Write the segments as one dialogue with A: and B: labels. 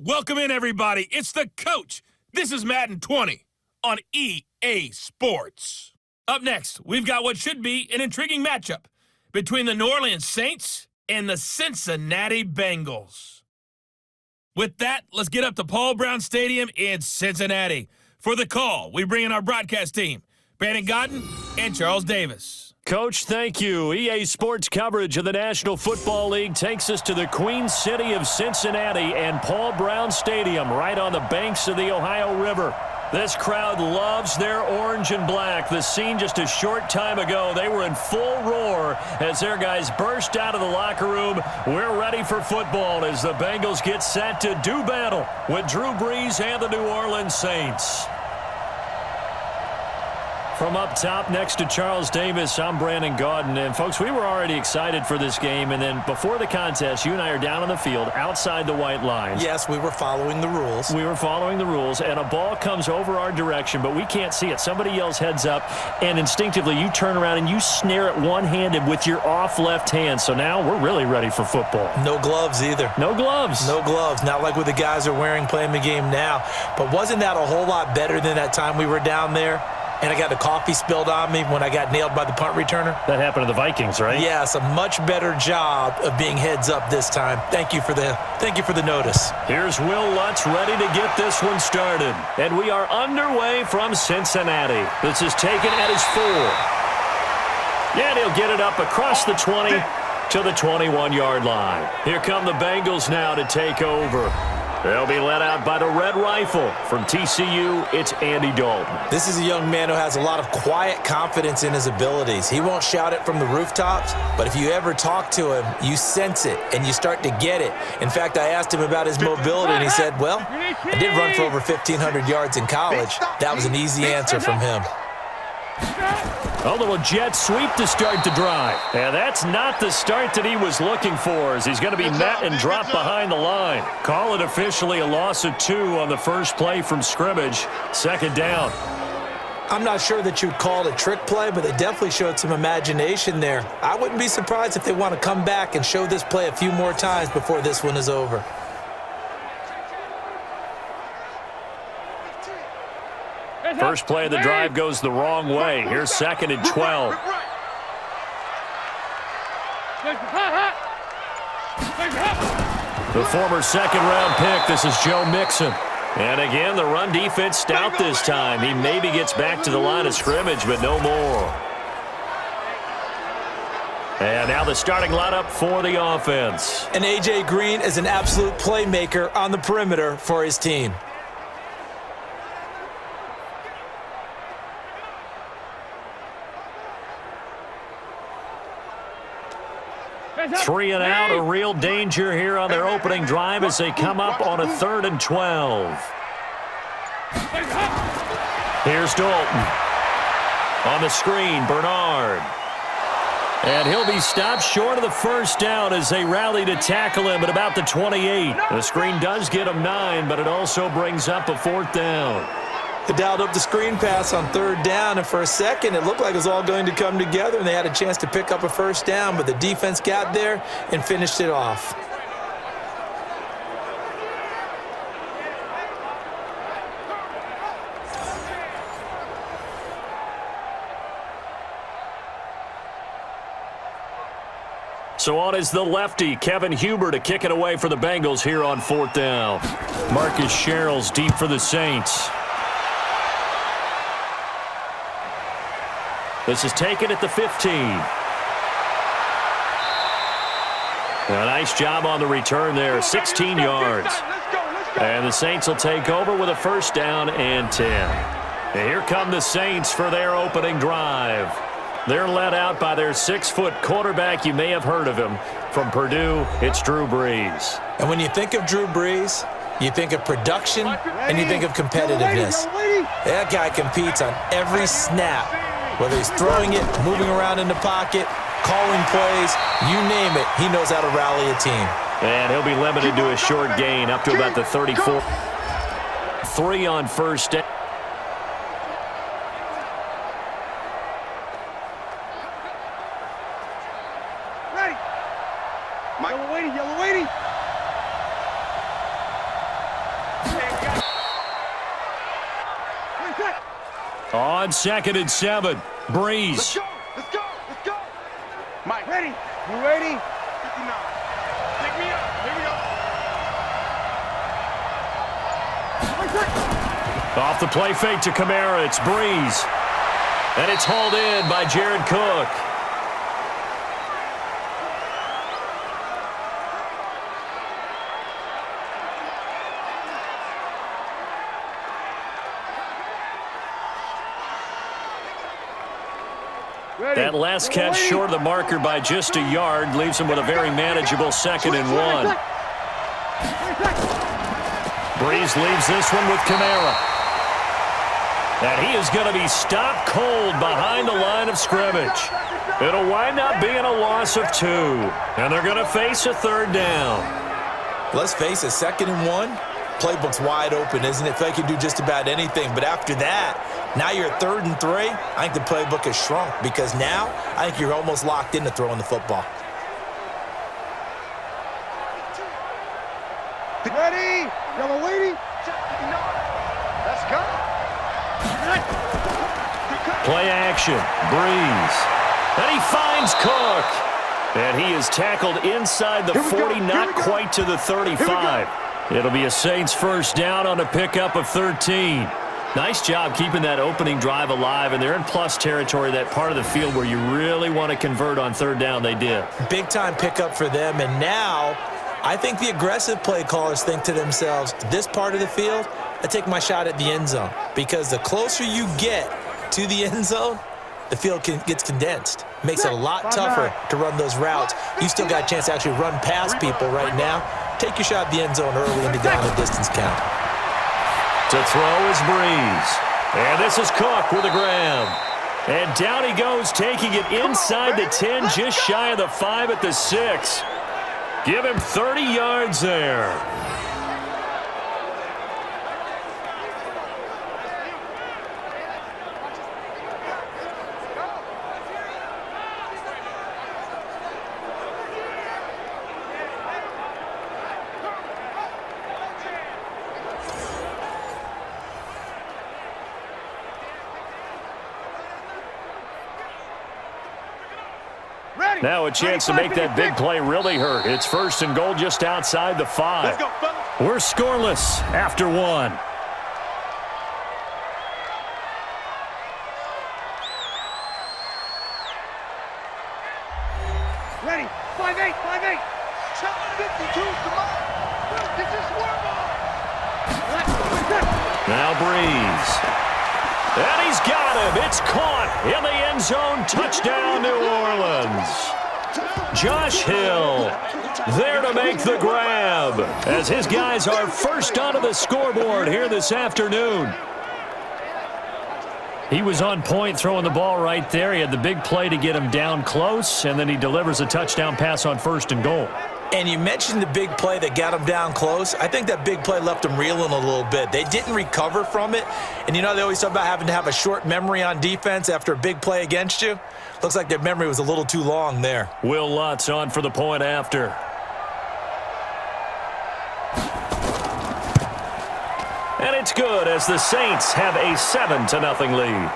A: Welcome in, everybody. It's the coach. This is Madden 20 on EA Sports. Up next, we've got what should be an intriguing matchup between the New Orleans Saints and the Cincinnati Bengals. With that, let's get up to Paul Brown Stadium in Cincinnati. For the call, we bring in our broadcast team, Brandon Godden and Charles Davis.
B: Coach, thank you. EA Sports coverage of the National Football League takes us to the Queen City of Cincinnati and Paul Brown Stadium right on the banks of the Ohio River. This crowd loves their orange and black. The scene just a short time ago, they were in full roar as their guys burst out of the locker room. We're ready for football as the Bengals get set to do battle with Drew Brees and the New Orleans Saints. From up top next to Charles Davis, I'm Brandon Godden. And, folks, we were already excited for this game. And then before the contest, you and I are down on the field outside the white lines.
C: Yes, we were following the rules.
B: We were following the rules, and a ball comes over our direction, but we can't see it. Somebody yells heads up, and instinctively you turn around and you snare it one-handed with your off left hand. So now we're really ready for football.
C: No gloves either.
B: No gloves.
C: No gloves. Not like what the guys are wearing playing the game now. But wasn't that a whole lot better than that time we were down there? And I got the coffee spilled on me when I got nailed by the punt returner.
B: That happened to the Vikings, right?
C: Yes, a much better job of being heads up this time. Thank you for the notice.
B: Here's Will Lutz ready to get this one started. And we are underway from Cincinnati. This is taken at his 4. And he'll get it up across the 20 to the 21-yard line. Here come the Bengals now to take over. They'll be led out by the Red Rifle. From TCU, it's Andy Dalton.
C: This is a young man who has a lot of quiet confidence in his abilities. He won't shout it from the rooftops, but if you ever talk to him, you sense it, and you start to get it. In fact, I asked him about his mobility, and he said, well, I did run for over 1,500 yards in college. That was an easy answer from him.
B: A little jet sweep to start the drive. And that's not the start that he was looking for, as he's going to be met and dropped behind the line. Call it officially a loss of 2 on the first play from scrimmage. Second down.
C: I'm not sure that you'd call it a trick play, but they definitely showed some imagination there. I wouldn't be surprised if they want to come back and show this play a few more times before this one is over.
B: First play of the drive goes the wrong way. Here's second and 12. The former second-round pick, this is Joe Mixon. And again, the run defense stout this time. He maybe gets back to the line of scrimmage, but no more. And now the starting lineup for the offense.
C: And A.J. Green is an absolute playmaker on the perimeter for his team.
B: Three and out, a real danger here on their opening drive as they come up on a 3rd and 12. Here's Dalton. On the screen, Bernard. And he'll be stopped short of the first down as they rally to tackle him at about the 28. The screen does get him 9, but it also brings up a 4th down.
C: They dialed up the screen pass on 3rd down, and for a second it looked like it was all going to come together, and they had a chance to pick up a first down, but the defense got there and finished it off.
B: So on is the lefty, Kevin Huber, to kick it away for the Bengals here on 4th down. Marcus Sherrill's deep for the Saints. This is taken at the 15. A nice job on the return there, 16 yards. And the Saints will take over with a first down and 10. And here come the Saints for their opening drive. They're led out by their 6-foot quarterback. You may have heard of him. From Purdue, it's Drew Brees.
C: And when you think of Drew Brees, you think of production and you think of competitiveness. That guy competes on every snap. Whether he's throwing it, moving around in the pocket, calling plays, you name it, he knows how to rally a team.
B: And he'll be limited to a short gain up to about the 34. 3 on first down.
D: Yellow waiting.
B: On 2nd and 7, Breeze.
D: Let's go. Let's go. Let's go. Mike, ready? You ready? 59. Pick me up. Here we go.
B: Off the play fake to Kamara, it's Breeze. And it's hauled in by Jared Cook. That last catch short of the marker by just a yard leaves him with a very manageable 2nd and 1. Breeze leaves this one with Kamara. And he is going to be stopped cold behind the line of scrimmage. It'll wind up being a loss of 2. And they're going to face a 3rd down.
C: Let's face it, 2nd and 1. Playbook's wide open, isn't it? They can do just about anything. But after that, now you're 3rd and 3. I think the playbook has shrunk because now I think you're almost locked into throwing the football.
D: Ready? Y'all waiting? Let's go.
B: Play action. Breeze. And he finds Cook. And he is tackled inside the 40, not quite to the 35. It'll be a Saints 1st down on a pickup of 13. Nice job keeping that opening drive alive, and they're in plus territory, that part of the field where you really want to convert on 3rd down. They did.
C: Big-time pickup for them, and now I think the aggressive play callers think to themselves, this part of the field, I take my shot at the end zone, because the closer you get to the end zone, the field gets condensed. Makes it a lot tougher to run those routes. You still got a chance to actually run past people right now. Take your shot at the end zone early in the down and distance count.
B: To throw is Breeze. And this is Cook with a grab. And down he goes, taking it inside the 10, just shy of the 5 at the 6. Give him 30 yards there. Now a chance to make that big play really hurt. It's 1st and goal just outside the 5. We're scoreless after 1.
D: Ready? 5-8, 5-8. 52, come on. This is
B: Now Breeze. And he's got him. It's caught in the end zone. Touchdown, New Orleans. Josh Hill there to make the grab as his guys are first onto the scoreboard here this afternoon. He was on point throwing the ball right there. He had the big play to get him down close, and then he delivers a touchdown pass on 1st and goal.
C: And you mentioned the big play that got him down close. I think that big play left him reeling a little bit. They didn't recover from it. And you know they always talk about having to have a short memory on defense after a big play against you. Looks like their memory was a little too long there.
B: Will Lutz on for the point after. And it's good as the Saints have a 7-0 lead.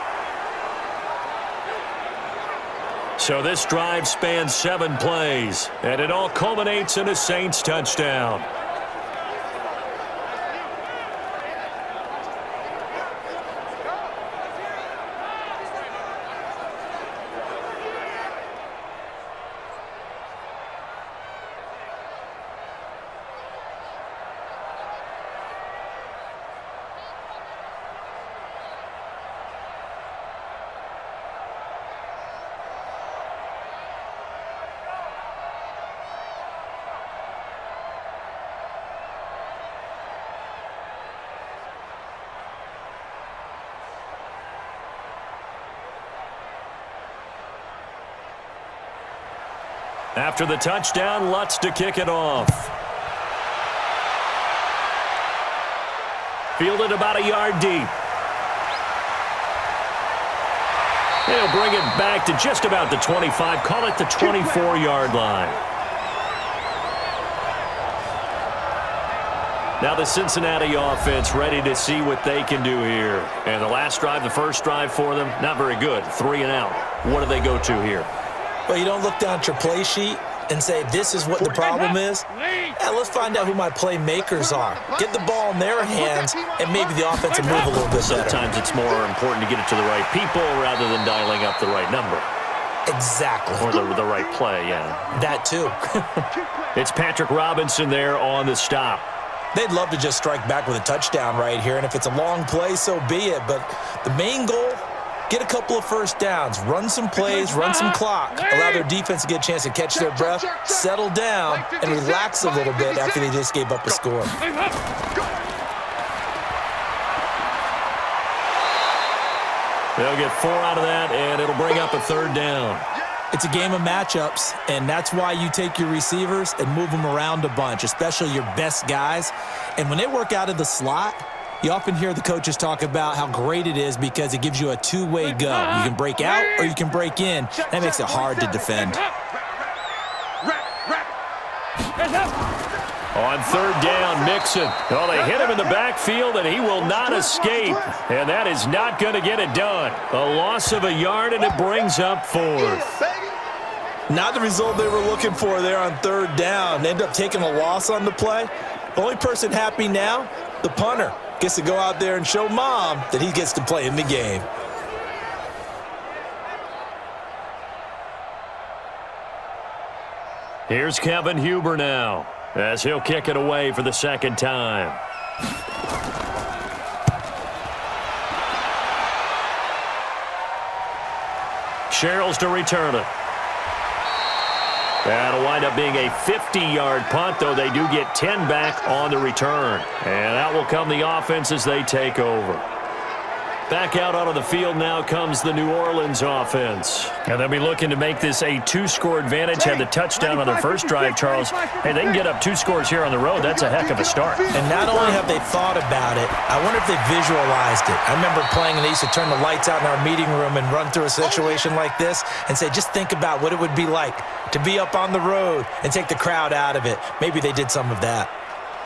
B: So this drive spans 7 plays, and it all culminates in a Saints touchdown. After the touchdown, Lutz to kick it off. Fielded about a yard deep. He'll bring it back to just about the 25. Call it the 24-yard line. Now the Cincinnati offense ready to see what they can do here. And the last drive, the first drive for them, not very good. 3 and out. What do they go to here?
C: Well, you don't look down at your play sheet and say, this is what the problem is. Let's find out who my playmakers are. Get the ball in their hands, and maybe the offense will move a little bit better.
B: Sometimes it's more important to get it to the right people rather than dialing up the right number.
C: Exactly.
B: Or the right play, yeah.
C: That too.
B: It's Patrick Robinson there on the stop.
C: They'd love to just strike back with a touchdown right here, and if it's a long play, so be it. But the main goal, get a couple of first downs, run some plays, run some clock, allow their defense to get a chance to catch their breath, settle down, and relax a little bit after they just gave up a score.
B: They'll get 4 out of that, and it'll bring up a 3rd down.
C: It's a game of matchups, and that's why you take your receivers and move them around a bunch, especially your best guys. And when they work out of the slot, you often hear the coaches talk about how great it is because it gives you a two-way go. You can break out or you can break in. That makes it hard to defend.
B: On 3rd down, Mixon. Oh, they hit him in the backfield, and he will not escape. And that is not going to get it done. A loss of a yard, and it brings up 4th.
C: Not the result they were looking for there on 3rd down. They end up taking a loss on the play. The only person happy now, the punter, gets to go out there and show mom that he gets to play in the game.
B: Here's Kevin Huber now, as he'll kick it away for the 2nd time. Sherrills to return it. That'll wind up being a 50-yard punt, though they do get 10 back on the return. And out will come the offense as they take over. Back out onto the field now comes the New Orleans offense. And they'll be looking to make this a 2-score advantage. Had the touchdown on their first drive, Charles. Hey, they can get up 2 scores here on the road. That's a heck of a start.
C: And not only have they thought about it, I wonder if they visualized it. I remember playing, and they used to turn the lights out in our meeting room and run through a situation like this and say, just think about what it would be like to be up on the road and take the crowd out of it. Maybe they did some of that.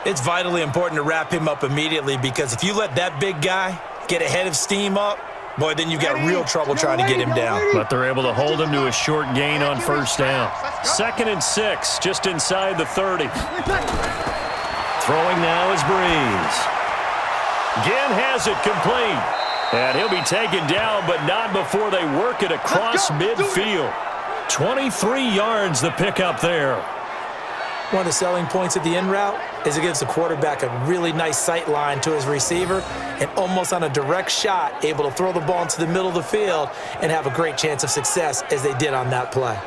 C: It's vitally important to wrap him up immediately because if you let that big guy get ahead of steam up, boy, then you've got real trouble trying to get him down.
B: But they're able to hold him to a short gain on 1st down. 2nd and 6, just inside the 30. Throwing now is Breeze. Again has it complete. And he'll be taken down, but not before they work it across midfield. 23 yards the pickup there.
C: One of the selling points of the in route is it gives the quarterback a really nice sight line to his receiver and almost on a direct shot able to throw the ball into the middle of the field and have a great chance of success as they did on that play.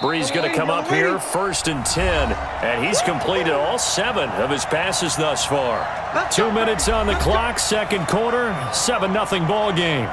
B: Breeze going to come up here, 1st and 10, and he's completed all 7 of his passes thus far. 2 minutes on the clock, 2nd quarter, 7-0 ball game.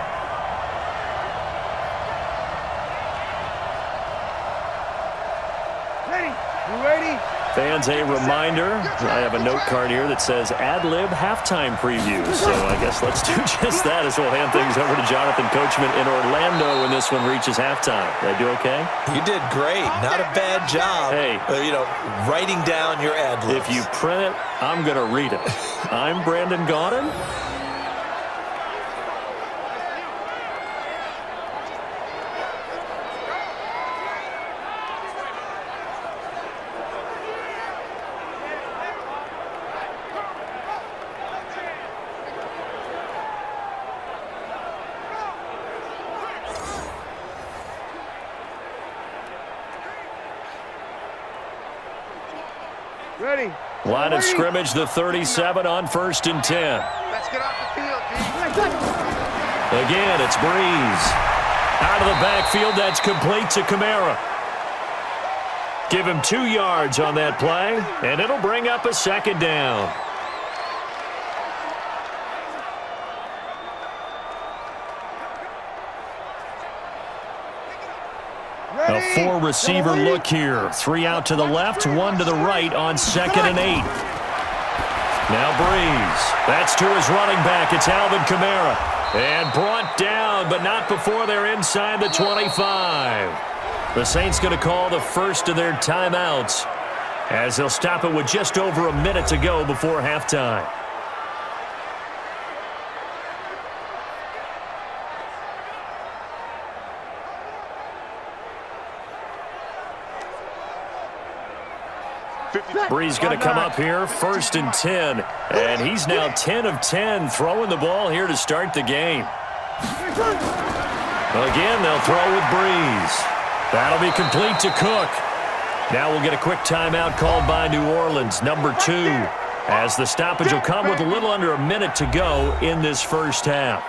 D: Ready? You ready?
B: Fans, a reminder, I have a note card here that says ad-lib halftime preview. So I guess let's do just that as we'll hand things over to Jonathan Coachman in Orlando when this one reaches halftime. Did I do okay?
C: You did great. Not a bad job.
B: Hey.
C: Writing down your ad-libs.
B: If you print it, I'm going to read it. I'm Brandon Gaudin.
D: Ready?
B: Line of scrimmage, the 37 on 1st and 10.
D: Let's get off the field, G.
B: Again, it's Breeze. Out of the backfield, that's complete to Kamara. Give him 2 yards on that play, and it'll bring up a 2nd down. A 4-receiver look here. 3 out to the left, 1 to the right on 2nd and 8. Now Breeze. That's to his running back. It's Alvin Kamara. And brought down, but not before they're inside the 25. The Saints going to call the first of their timeouts as they'll stop it with just over a minute to go before halftime. Breeze going to come up here, 1st and 10. And he's now 10 of 10 throwing the ball here to start the game. Again, they'll throw with Breeze. That'll be complete to Cook. Now we'll get a quick timeout called by New Orleans, number 2, as the stoppage will come with a little under a minute to go in this first half.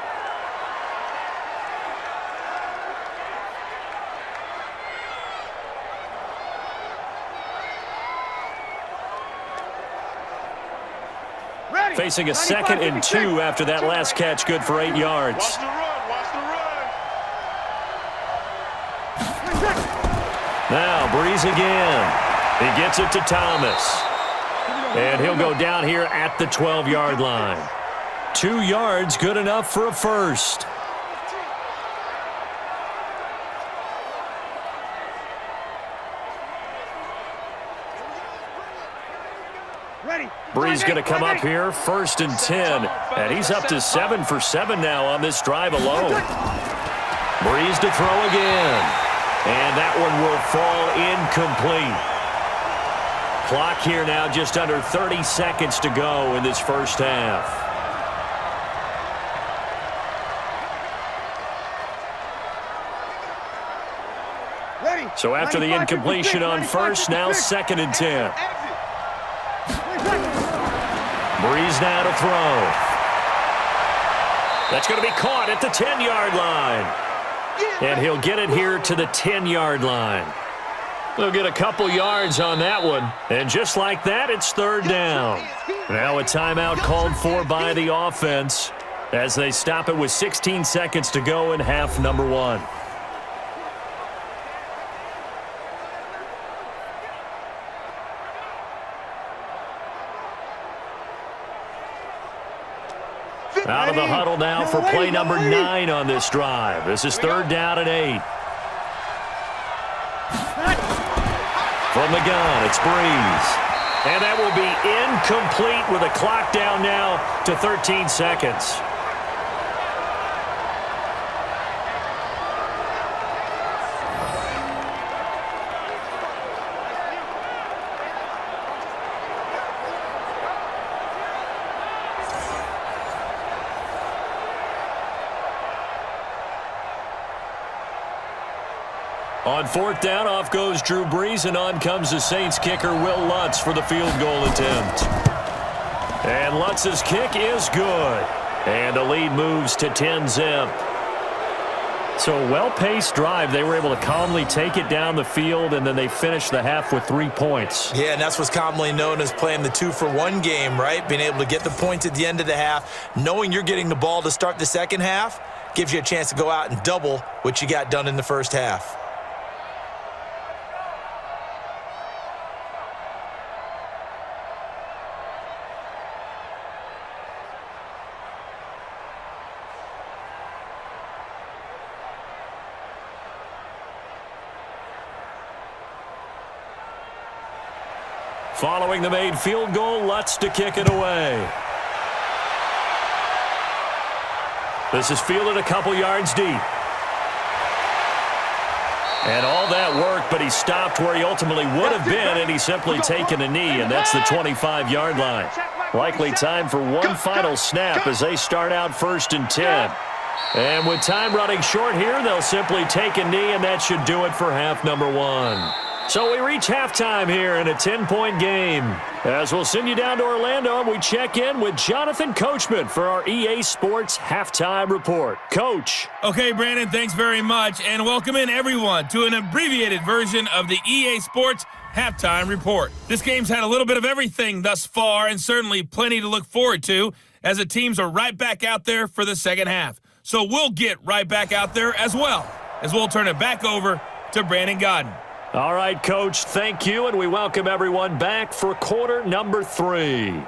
B: Facing a 2nd and 2 after that last catch, good for 8 yards.
D: Watch the run, watch the run.
B: Now Breeze again. He gets it to Thomas. And he'll go down here at the 12-yard line. 2 yards, good enough for a first. Breeze going to come up here, 1st and 10. And he's up to 7 for 7 now on this drive alone. Breeze to throw again. And that one will fall incomplete. Clock here now just under 30 seconds to go in this first half. So after the incompletion on first, now 2nd and 10. Breeze now to throw. That's going to be caught at the 10-yard line. And he'll get it here to the 10-yard line. They'll get a couple yards on that one. And just like that, it's 3rd down. Now a timeout called for by the offense as they stop it with 16 seconds to go in half number 1. Out of the huddle now for play number 9 on this drive. This is 3rd down and 8. From the gun, it's Breeze. And that will be incomplete with a clock down now to 13 seconds. On 4th down, off goes Drew Brees, and on comes the Saints kicker, Will Lutz, for the field goal attempt. And Lutz's kick is good. And the lead moves to 10-zip. So a well-paced drive. They were able to calmly take it down the field, and then they finished the half with 3 points.
C: Yeah, and that's what's commonly known as playing the 2-for-1 game, right? Being able to get the points at the end of the half, knowing you're getting the ball to start the second half, gives you a chance to go out and double what you got done in the first half.
B: Following the made field goal, Lutz to kick it away. This is fielded a couple yards deep. And all that work, but he stopped where he ultimately would have been, and he's simply taken a knee, and that's the 25-yard line. Likely time for one final snap as they start out 1st and 10. And with time running short here, they'll simply take a knee, and that should do it for half number 1. So we reach halftime here in a 10-point game. As we'll send you down to Orlando, and we check in with Jonathan Coachman for our EA Sports Halftime Report. Coach.
A: Okay, Brandon, thanks very much. And welcome in, everyone, to an abbreviated version of the EA Sports Halftime Report. This game's had a little bit of everything thus far, and certainly plenty to look forward to, as the teams are right back out there for the second half. So we'll get right back out there as well, as we'll turn it back over to Brandon Godden.
B: All right, Coach, thank you, and we welcome everyone back for quarter number 3.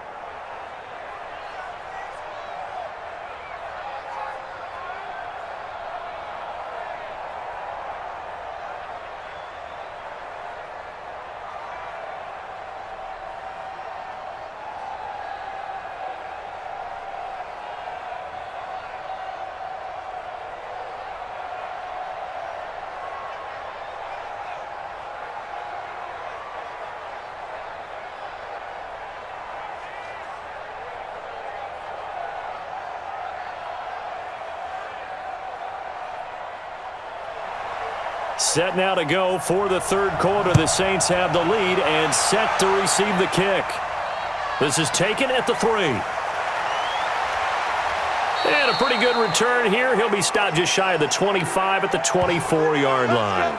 B: Set now to go for the third quarter. The Saints have the lead and set to receive the kick. This is taken at the 3. And a pretty good return here. He'll be stopped just shy of the 25 at the 24-yard line.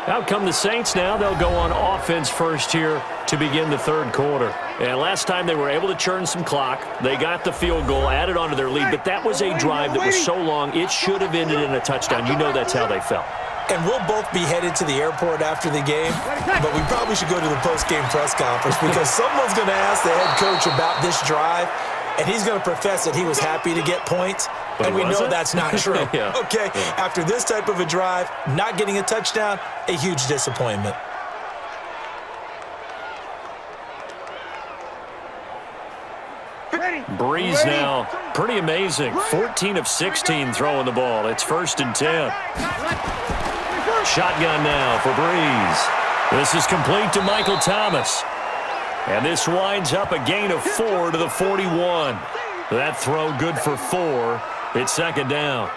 B: Out come the Saints now. They'll go on offense first here to begin the third quarter. And last time they were able to churn some clock. They got the field goal, added onto their lead, but that was a drive that was so long it should have ended in a touchdown. You know that's how they felt.
C: And we'll both be headed to the airport after the game, but we probably should go to the post-game press conference because someone's going to ask the head coach about this drive, and he's going to profess that he was happy to get points, and we know that's not true.
B: Yeah.
C: Okay, after this type of a drive, not getting a touchdown, a huge disappointment.
B: Breeze now, pretty amazing. 14 of 16 throwing the ball. It's 1st and 10. Shotgun now for Breeze. This is complete to Michael Thomas. And this winds up a gain of 4 to the 41. That throw good for 4. It's 2nd down.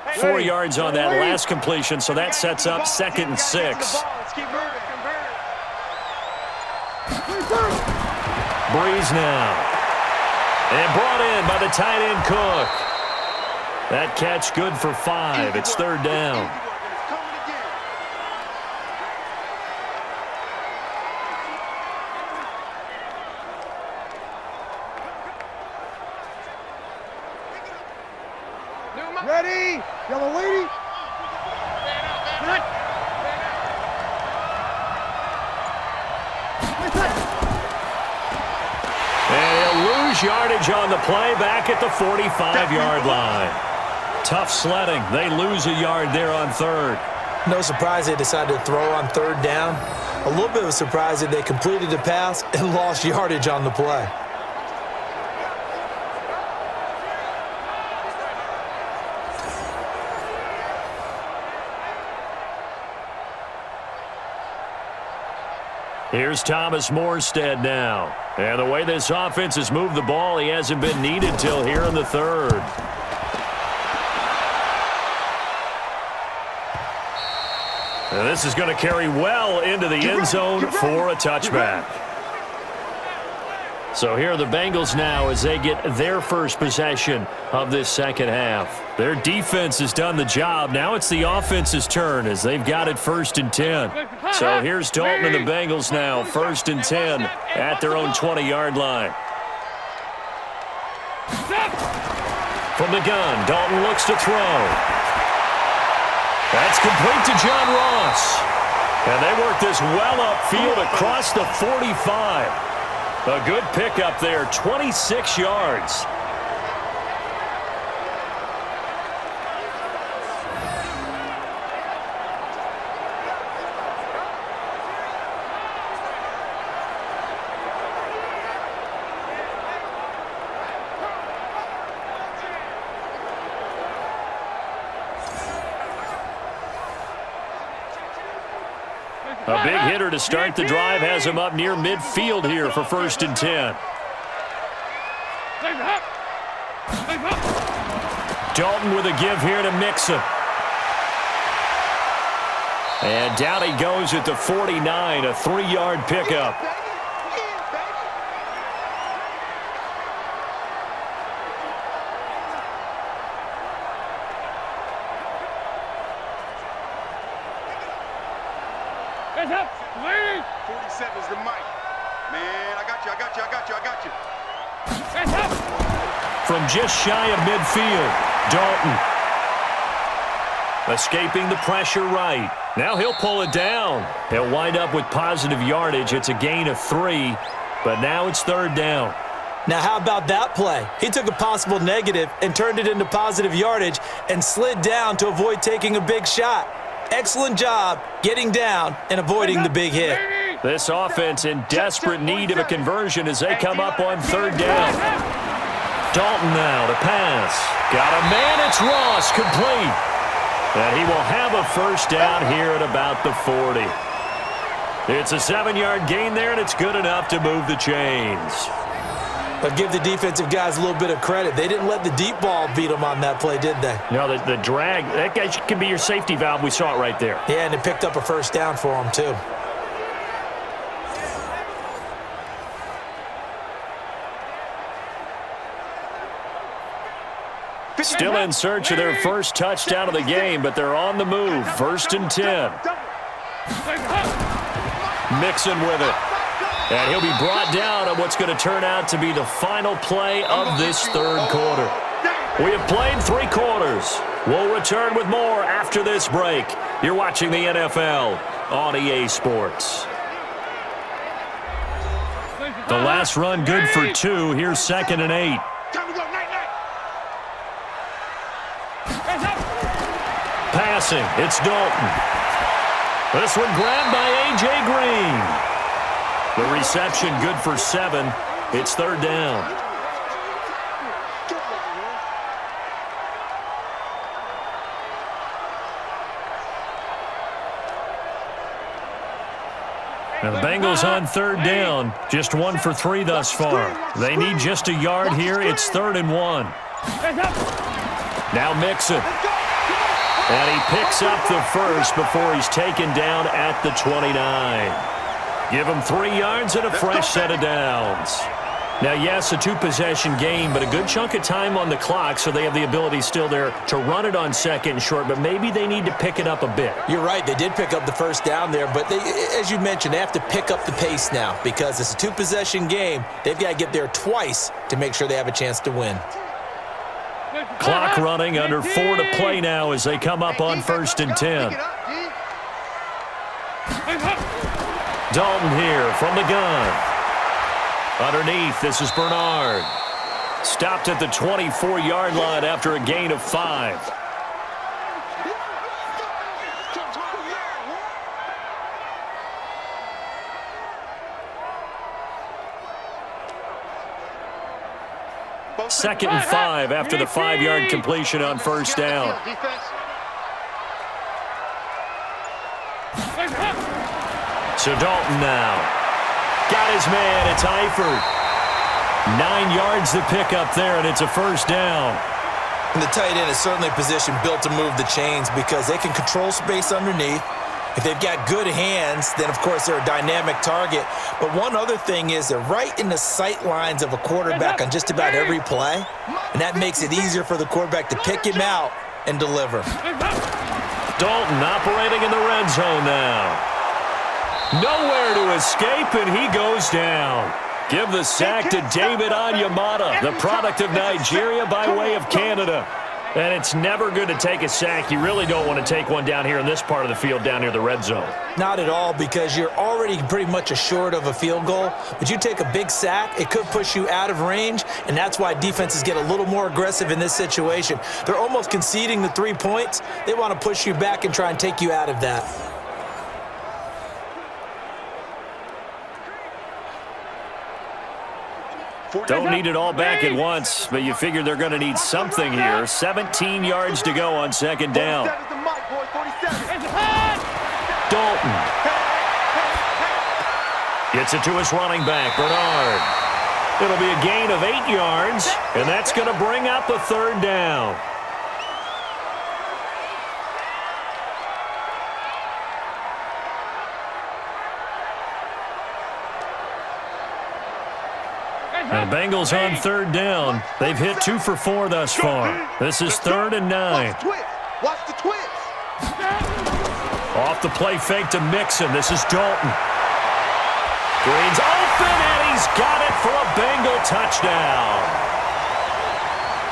D: Hey,
B: 4 yards on that last completion, so that sets up 2nd and 6. Breeze now. And brought in by the tight end Cook. That catch good for 5. It's 3rd down.
D: Ready? Yellow lady.
B: And he'll lose yardage on the play back at the 45-yard line. Tough sledding. They lose a yard there on 3rd.
C: No surprise they decided to throw on 3rd down. A little bit of a surprise that they completed the pass and lost yardage on the play.
B: Here's Thomas Morstead now. And the way this offense has moved the ball, he hasn't been needed till here in the 3rd. And this is going to carry well into the end zone for a touchback. So here are the Bengals now as they get their first possession of this second half. Their defense has done the job. Now it's the offense's turn as they've got it 1st and 10. So here's Dalton and the Bengals now, 1st and 10 at their own 20-yard line. From the gun, Dalton looks to throw. That's complete to John Ross. And they work this well upfield across the 45. A good pickup there, 26 yards. A big hitter to start the drive has him up near midfield here for 1st and 10. Dalton with a give here to Mixon. And down he goes at the 49, a 3-yard pickup.
D: Hands up, ladies. 47's the mic. Man, I got you. Hands up.
B: From just shy of midfield, Dalton. Escaping the pressure right. Now he'll pull it down. He'll wind up with positive yardage. It's a gain of 3, but now it's 3rd down.
C: Now, how about that play? He took a possible negative and turned it into positive yardage and slid down to avoid taking a big shot. Excellent job getting down and avoiding the big hit.
B: This offense in desperate need of a conversion as they come up on 3rd down. Dalton now to pass. Got a man, it's Ross, complete. And he will have a 1st down here at about the 40. It's a 7-yard gain there, and it's good enough to move the chains.
C: But give the defensive guys a little bit of credit. They didn't let the deep ball beat them on that play, did they?
B: No, the drag, that guy can be your safety valve. We saw it right there.
C: Yeah, and it picked up a first down for them, too.
B: Still in search of their first touchdown of the game, but they're on the move. 1st and 10. Mixon with it. And he'll be brought down on what's going to turn out to be the final play of this third quarter. We have played 3 quarters. We'll return with more after this break. You're watching the NFL on EA Sports. The last run good for 2. Here's 2nd and 8. Passing, it's Dalton. This one grabbed by A.J. Green. The reception good for 7. It's 3rd down. Now the Bengals on 3rd down. Just 1 for 3 thus far. They need just a yard here. It's 3rd and 1. Now Mixon. And he picks up the first before he's taken down at the 29. Give him 3 yards and a fresh set of downs. Now, yes, a 2-possession game, but a good chunk of time on the clock, so they have the ability still there to run it on 2nd and short, but maybe they need to pick it up a bit.
C: You're right. They did pick up the first down there, but they, as you mentioned, they have to pick up the pace now because it's a 2-possession game. They've got to get there twice to make sure they have a chance to win.
B: Clock running, under 4 to play now as they come up on 1st and 10. Dalton here from the gun. Underneath, this is Bernard. Stopped at the 24-yard line after a gain of 5. Second and 5 after the 5-yard completion on 1st down. So Dalton now. Got his man. It's Eifert. 9 yards to pick up there, and it's a 1st down.
C: And the tight end is certainly a position built to move the chains because they can control space underneath. If they've got good hands, then, of course, they're a dynamic target. But one other thing is they're right in the sight lines of a quarterback on just about every play, and that makes it easier for the quarterback to pick him out and deliver.
B: Dalton operating in the red zone now. Nowhere to escape, and he goes down. Give the sack to David Onyemata, the product of Nigeria by way of Canada. And it's never good to take a sack. You really don't want to take one down here in this part of the field, down near the red zone.
C: Not at all, because you're already pretty much assured of a field goal. But you take a big sack, it could push you out of range, and that's why defenses get a little more aggressive in this situation. They're almost conceding the 3 points. They want to push you back and try and take you out of that.
B: Don't need it all back at once, but you figure they're going to need something here. 17 yards to go on 2nd down. Dalton. Gets it to his running back, Bernard. It'll be a gain of 8 yards, and that's going to bring up a 3rd down. The Bengals on 3rd down. They've hit 2 for 4 thus far. This is 3rd and 9.
D: Watch the twist.
B: Off the play fake to Mixon. This is Dalton. Green's open, and he's got it for a Bengal touchdown.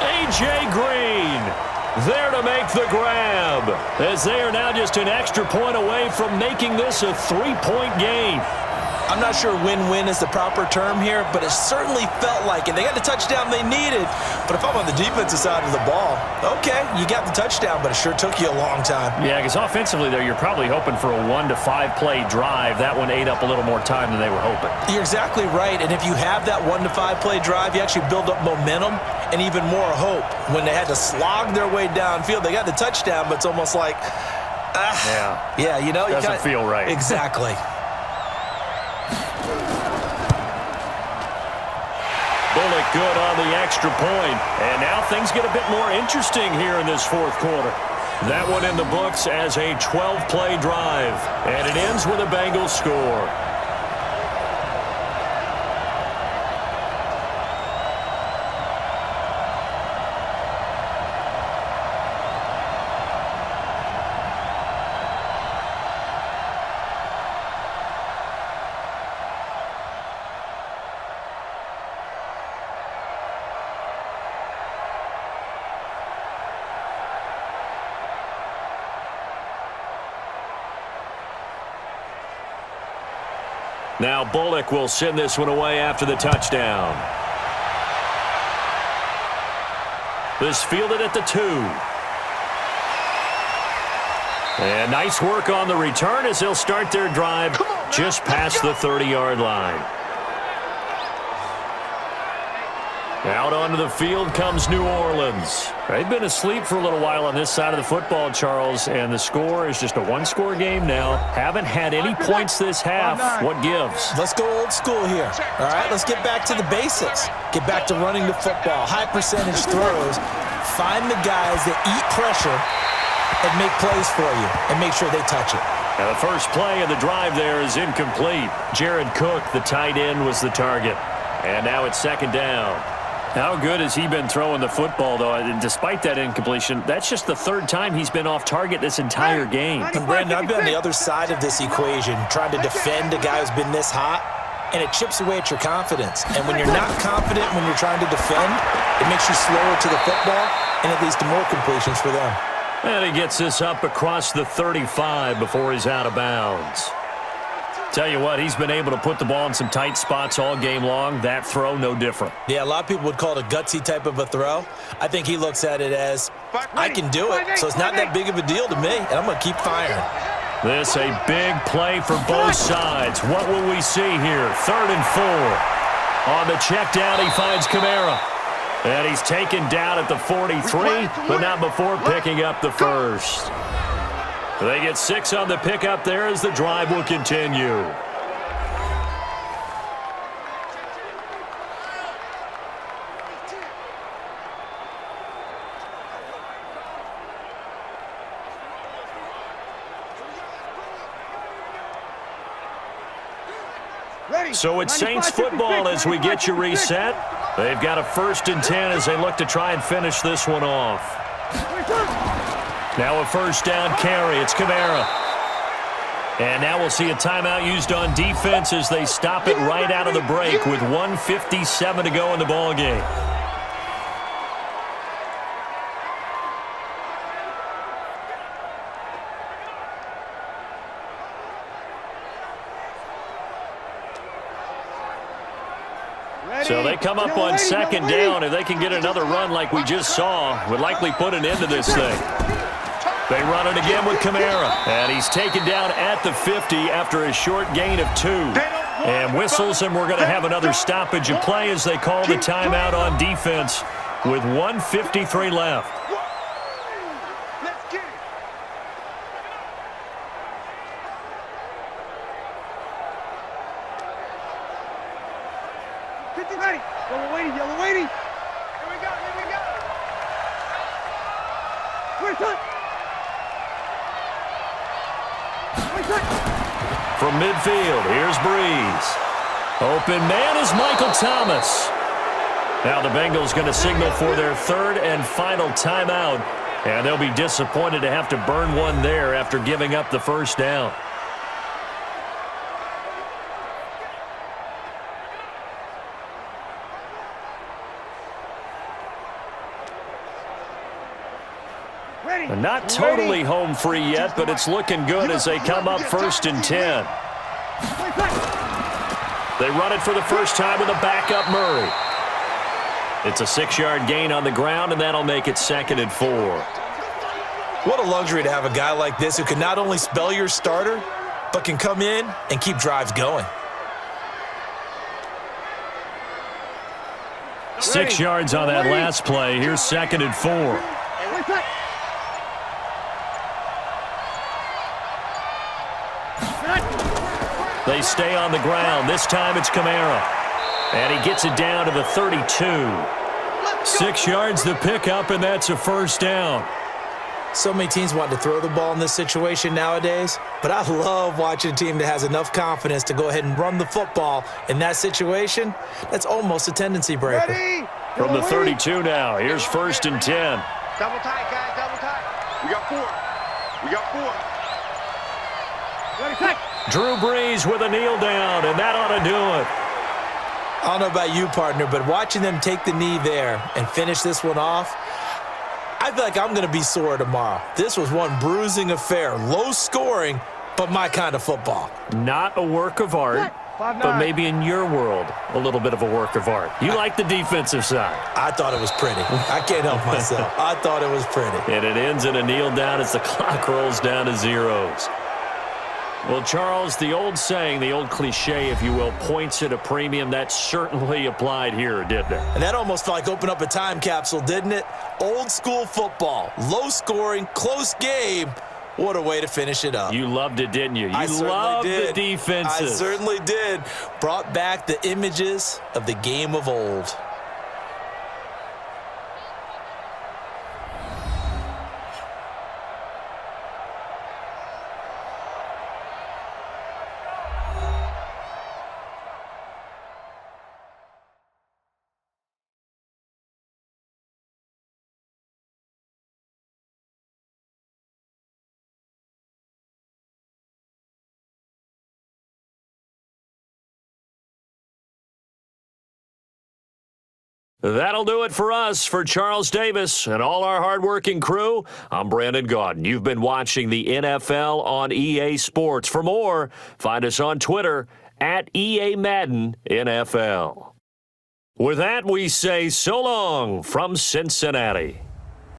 B: A.J. Green there to make the grab, as they are now just an extra point away from making this a 3-point game.
C: I'm not sure win-win is the proper term here, but it certainly felt like it. They got the touchdown they needed, but if I'm on the defensive side of the ball, okay, you got the touchdown, but it sure took you a long time.
B: Yeah, because offensively there, you're probably hoping for a 1 to 5 play drive. That one ate up a little more time than they were hoping.
C: You're exactly right, and if you have that 1 to 5 play drive, you actually build up momentum and even more hope. When they had to slog their way downfield, they got the touchdown, but it's almost like,
B: yeah,
C: you know,
B: doesn't feel right.
C: Exactly.
B: good on the extra point. And now things get a bit more interesting here in this fourth quarter. That one in the books as a 12-play drive. And it ends with a Bengals score. Now Bullock will send this one away after the touchdown. This fielded at the 2. And nice work on the return as they'll start their drive just past the 30-yard line. Out onto the field comes New Orleans. They've been asleep for a little while on this side of the football, Charles, and the score is just a one-score game now. Haven't had any points this half. What gives?
C: Let's go old school here. All right, let's get back to the basics. Get back to running the football, high-percentage throws. Find the guys that eat pressure and make plays for you and make sure they touch it.
B: Now the first play of the drive there is incomplete. Jared Cook, the tight end, was the target. And now it's second down. How good has he been throwing the football, though? Despite that incompletion, that's just the third time he's been off target this entire game.
C: And Brandon, I've been on the other side of this equation, trying to defend a guy who's been this hot, and it chips away at your confidence. And when you're not confident when you're trying to defend, it makes you slower to the football, and it leads to more completions for them.
B: And he gets this up across the 35 before he's out of bounds. Tell you what, he's been able to put the ball in some tight spots all game long. That throw, no different.
C: Yeah, a lot of people would call it a gutsy type of a throw. I think he looks at it as, I can do it, so it's not that big of a deal to me, and I'm going to keep firing.
B: This a big play for both sides. What will we see here? 3rd and 4. On the check down, he finds Kamara. And he's taken down at the 43, but not before picking up the first. They get 6 on the pickup there as the drive will continue. So it's Saints football as we get you reset. They've got a 1st and 10 as they look to try and finish this one off. Now a 1st down carry. It's Kamara. And now we'll see a timeout used on defense as they stop it right out of the break with 1:57 to go in the ball game. So they come up on 2nd down. If they can get another run like we just saw, would likely put an end to this thing. They run it again with Kamara. And he's taken down at the 50 after a short gain of 2. And whistles, and we're going to have another stoppage of play as they call the timeout on defense with 1:53 left.
D: Yellow waiting. Here we go.
B: From midfield, here's Breeze. Open man is Michael Thomas. Now the Bengals going to signal for their 3rd and final timeout. And they'll be disappointed to have to burn one there after giving up the 1st down. Not totally home free yet, but it's looking good as they come up 1st and 10. They run it for the first time with a backup Murray. It's a 6-yard gain on the ground, and that'll make it 2nd and 4.
C: What a luxury to have a guy like this who can not only spell your starter, but can come in and keep drives going.
B: 6 yards on that last play. Here's 2nd and 4. They stay on the ground. This time it's Kamara. And he gets it down to the 32. 6 yards the pickup, and that's a first down.
C: So many teams want to throw the ball in this situation nowadays, but I love watching a team that has enough confidence to go ahead and run the football in that situation. That's almost a tendency breaker.
D: Ready?
B: From the 32 now, here's 1st and 10.
D: Double tight, guys, double tight. We got 4. We got 4. Ready, tight.
B: Drew Brees with a kneel down, and that ought to do it.
C: I don't know about you, partner, but watching them take the knee there and finish this one off, I feel like I'm going to be sore tomorrow. This was one bruising affair. Low scoring, but my kind of football.
B: Not a work of art, but maybe in your world, a little bit of a work of art. You like the defensive side.
C: I thought it was pretty. I can't help myself. I thought it was pretty.
B: And it ends in a kneel down as the clock rolls down to zeros. Well, Charles, the old saying, the old cliche, if you will, points at a premium, that certainly applied here, didn't it?
C: And that almost like opened up a time capsule, didn't it? Old school football, low scoring, close game. What a way to finish it up.
B: You loved it, didn't you? You loved the defenses.
C: I certainly did. Brought back the images of the game of old.
B: That'll do it for us. For Charles Davis and all our hardworking crew, I'm Brandon Gaudin. You've been watching the NFL on EA Sports. For more, find us on Twitter at EA Madden NFL. With that, we say so long from Cincinnati.